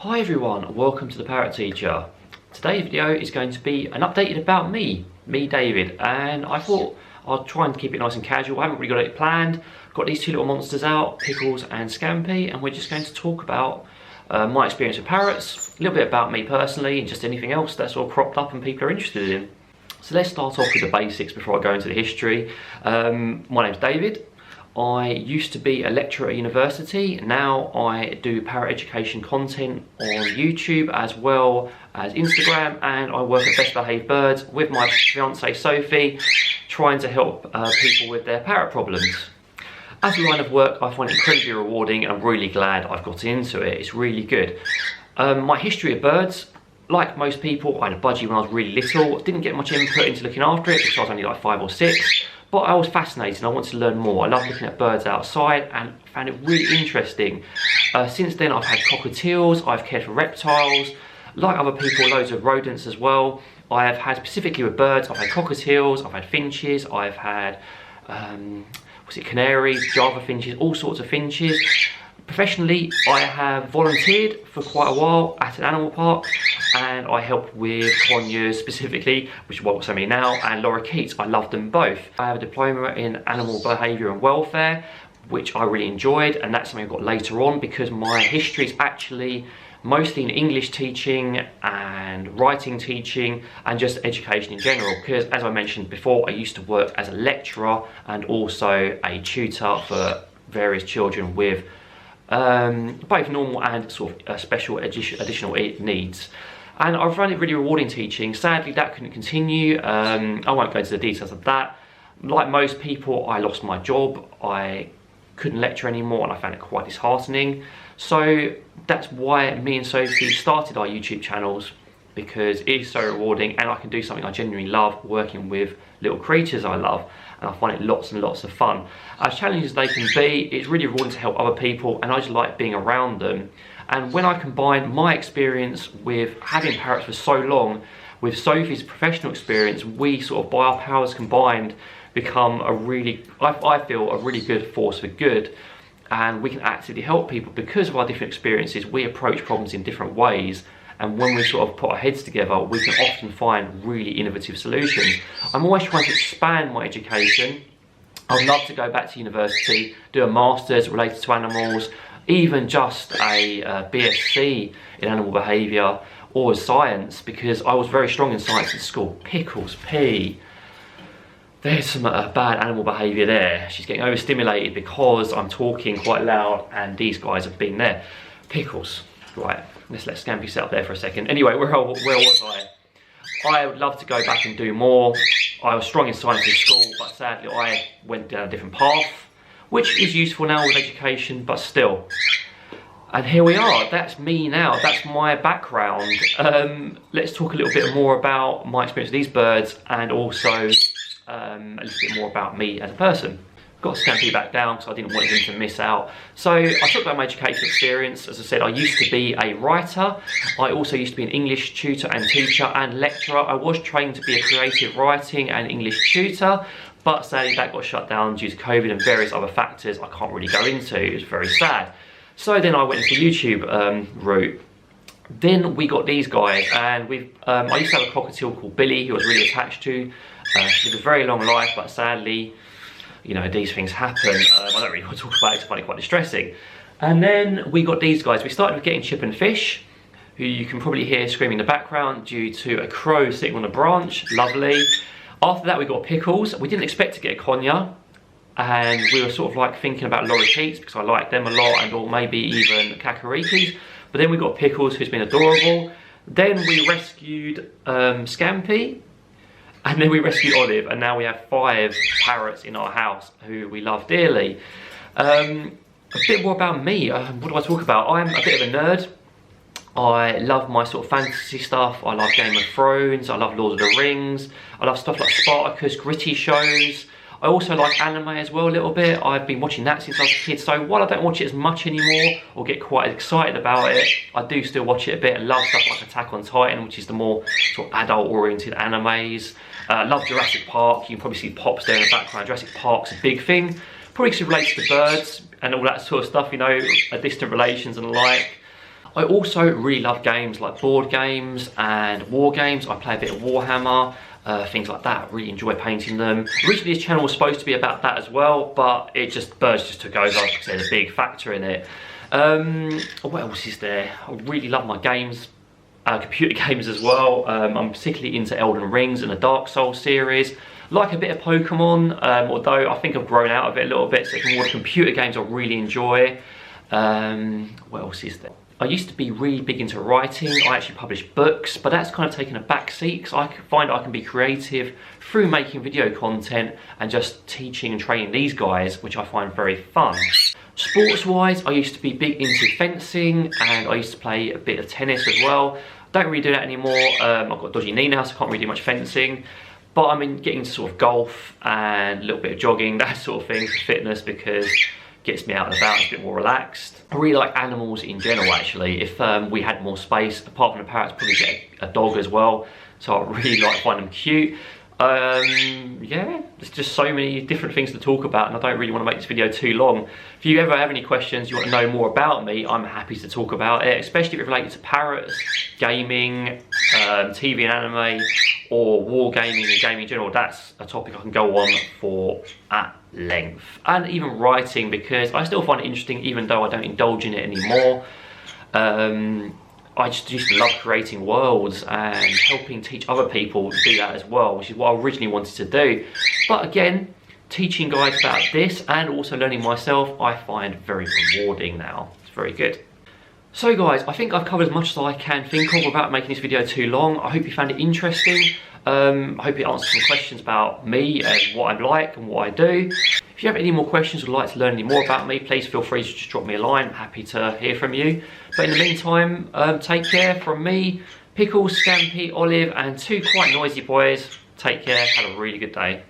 Hi everyone, welcome to the Parrot Teacher. Today's video is going to be an update about me, David, and I thought I'll try and keep it nice and casual. I haven't really got it planned. Got these two little monsters out, Pickles and Scampi, and we're just going to talk about my experience with parrots, a little bit about me personally, and just anything else that's all cropped up and people are interested in. So let's start off with the basics before I go into the history. My name's David. I used to be a lecturer at university. Now I do parrot education content on YouTube as well as Instagram, and I work at Best Behaved Birds with my fiance Sophie, trying to help people with their parrot problems. As a line of work, I find it incredibly rewarding, and I'm really glad I've got into it. It's really good. My history of birds, like most people, I had a budgie when I was really little. Didn't get much input into looking after it because I was only like 5 or 6. But I was fascinated and I wanted to learn more. I love looking at birds outside and found it really interesting. Since then I've had cockatiels, I've cared for reptiles, like other people, loads of rodents as well. I have had, specifically with birds, I've had cockatiels, I've had finches, I've had, canaries, Java finches, all sorts of finches. Professionally, I have volunteered for quite a while at an animal park, and I help with conures specifically, which is what's so many now, and lorikeets. I love them both. I have a diploma in animal behaviour and welfare, which I really enjoyed, and that's something I got later on because my history is actually mostly in English teaching and writing teaching and just education in general, because as I mentioned before, I used to work as a lecturer and also a tutor for various children with both normal and sort of special additional needs. And I found it really rewarding teaching. Sadly, that couldn't continue. I won't go into the details of that. Like most people, I lost my job. I couldn't lecture anymore, and I found it quite disheartening. So that's why me and Sophie started our YouTube channels, because it is so rewarding and I can do something I genuinely love, working with little creatures I love, and I find it lots and lots of fun. As challenging as they can be, it's really rewarding to help other people, and I just like being around them. And when I combine my experience with having parrots for so long with Sophie's professional experience, we sort of, by our powers combined, become a really, I feel, a really good force for good. And we can actively help people because of our different experiences. We approach problems in different ways, and when we sort of put our heads together, we can often find really innovative solutions. I'm always trying to expand my education. I'd love to go back to university, do a master's related to animals, even just a BSc in animal behaviour or science, because I was very strong in science at school. Pickles, P. There's some bad animal behaviour there. She's getting overstimulated because I'm talking quite loud and these guys have been there. Pickles. Right, let's let Scampi sit up there for a second. Anyway, where was I? I would love to go back and do more. I was strong in science in school, but sadly I went down a different path, which is useful now with education, but still. And here we are, that's me now, that's my background. Let's talk a little bit more about my experience with these birds, and also a little bit more about me as a person. Got Scampi back down because I didn't want him to miss out. So I talked about my education experience. As I said, I used to be a writer. I also used to be an English tutor and teacher and lecturer. I was trained to be a creative writing and English tutor, but sadly that got shut down due to COVID and various other factors I can't really go into. It was very sad. So then I went into the YouTube route. Then we got these guys, and I used to have a cockatiel called Billy who I was really attached to. She lived a very long life, but sadly, you know, these things happen. I don't really want to talk about it because I find it quite distressing. And then we got these guys. We started with getting Chip and Fish, who you can probably hear screaming in the background due to a crow sitting on a branch. Lovely. After that we got Pickles. We didn't expect to get a conure, and we were sort of like thinking about lorikeets because I like them a lot, and or maybe even kakarikis. But then we got Pickles, who's been adorable. Then we rescued Scampi. And then we rescued Olive, and now we have 5 parrots in our house who we love dearly. A bit more about me. What do I talk about? I'm a bit of a nerd. I love my sort of fantasy stuff. I love Game of Thrones. I love Lord of the Rings. I love stuff like Spartacus, gritty shows. I also like anime as well a little bit. I've been watching that since I was a kid, so while I don't watch it as much anymore or get quite excited about it, I do still watch it a bit and love stuff like Attack on Titan, which is the more sort of adult oriented animes. Love Jurassic Park. You can probably see Pops there in the background. Jurassic Park's a big thing. Probably because it relates to birds and all that sort of stuff, you know, distant relations and the like. I also really love games like board games and war games. I play a bit of Warhammer, things like that. I really enjoy painting them. Originally this channel was supposed to be about that as well, but birds just took over because there's a big factor in it. What else is there? I really love my games, computer games as well. I'm particularly into Elden Rings and the Dark Souls series. Like a bit of Pokemon, although I think I've grown out of it a little bit, so it's more the computer games I really enjoy. What else is there? I used to be really big into writing. I actually published books, but that's kind of taken a back seat because I find I can be creative through making video content and just teaching and training these guys, which I find very fun. Sports-wise, I used to be big into fencing and I used to play a bit of tennis as well. Don't really do that anymore. I've got a dodgy knee now, so I can't really do much fencing. But I'm getting into sort of golf and a little bit of jogging, that sort of thing for fitness, because gets me out and about, it's a bit more relaxed. I really like animals in general actually. If we had more space, apart from the parrots, probably get a dog as well. So I really like find them cute. Yeah, there's just so many different things to talk about and I don't really want to make this video too long. If you ever have any questions, you want to know more about me, I'm happy to talk about it, especially if it relates to parrots, gaming, TV and anime, or war gaming and gaming in general. That's a topic I can go on for at length. And even writing, because I still find it interesting even though I don't indulge in it anymore. I just used to love creating worlds and helping teach other people to do that as well, which is what I originally wanted to do. But again, teaching guys about this and also learning myself, I find very rewarding now. It's very good. So guys, I think I've covered as much as I can think of without making this video too long. I hope you found it interesting. I hope it answered some questions about me and what I'm like and what I do. If you have any more questions or would like to learn any more about me, please feel free to just drop me a line. I'm happy to hear from you. But in the meantime, take care from me, Pickles, Scampy, Olive, and two quite noisy boys. Take care, have a really good day.